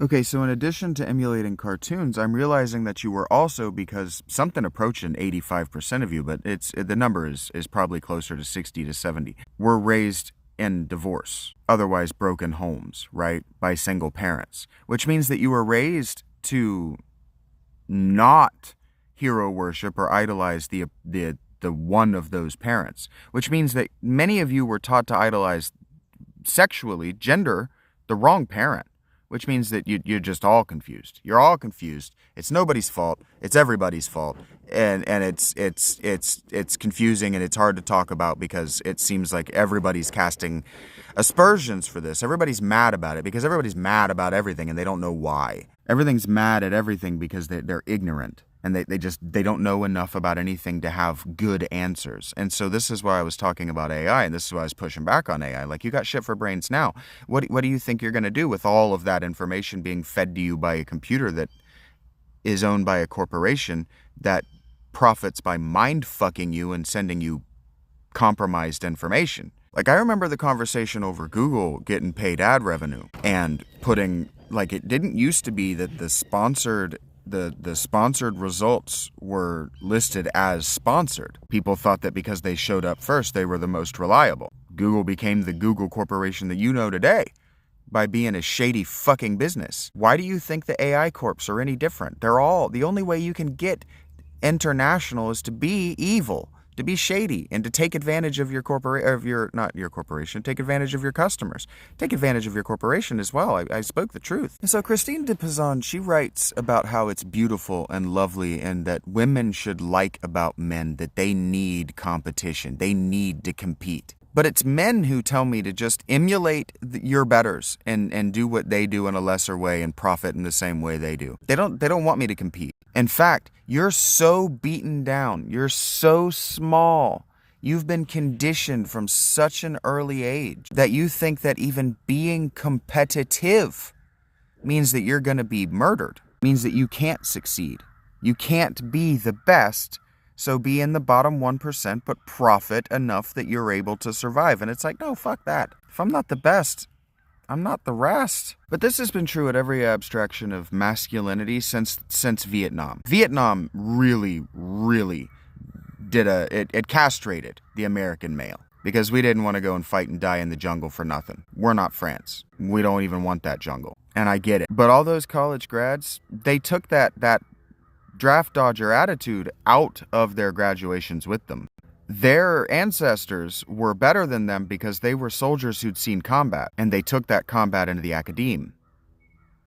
Okay, so in addition to emulating cartoons, I'm realizing that you were also, because something approaching 85% of you, but the number is probably closer to 60 to 70, were raised in divorce, otherwise broken homes, right? By single parents, which means that you were raised to not hero worship or idolize the one of those parents, which means that many of you were taught to idolize sexually, gender, the wrong parent, which means that you're just all confused. You're all confused. It's nobody's fault. It's everybody's fault. And it's confusing, and it's hard to talk about because it seems like everybody's casting aspersions for this. Everybody's mad about it because everybody's mad about everything and they don't know why. Everything's mad at everything because they're ignorant. And they don't know enough about anything to have good answers. And so this is why I was talking about AI, and this is why I was pushing back on AI. Like, you got shit for brains now. What do you think you're going to do with all of that information being fed to you by a computer that is owned by a corporation that profits by mind-fucking you and sending you compromised information? Like, I remember the conversation over Google getting paid ad revenue and putting, like, it didn't used to be that the sponsored results were listed as sponsored. People thought that because they showed up first, they were the most reliable. Google became the Google corporation that you know today by being a shady fucking business. Why do you think the AI corps are any different? The only way you can get international is to be evil, to be shady, and to take advantage of take advantage of your customers. Take advantage of your corporation as well. I spoke the truth. And so Christine de Pizan, she writes about how it's beautiful and lovely and that women should like about men that they need competition. They need to compete. But it's men who tell me to just emulate your betters and do what they do in a lesser way and profit in the same way they do. They don't want me to compete. In fact, you're so beaten down. You're so small. You've been conditioned from such an early age that you think that even being competitive means that you're going to be murdered. Means that you can't succeed. You can't be the best. So be in the bottom 1%, but profit enough that you're able to survive. And it's like, no, fuck that. If I'm not the best, I'm not the rest. But this has been true at every abstraction of masculinity since Vietnam. Vietnam really, really it castrated the American male because we didn't want to go and fight and die in the jungle for nothing. We're not France. We don't even want that jungle. And I get it. But all those college grads, they took that draft dodger attitude out of their graduations with them. Their ancestors were better than them because they were soldiers who'd seen combat, and they took that combat into the academe.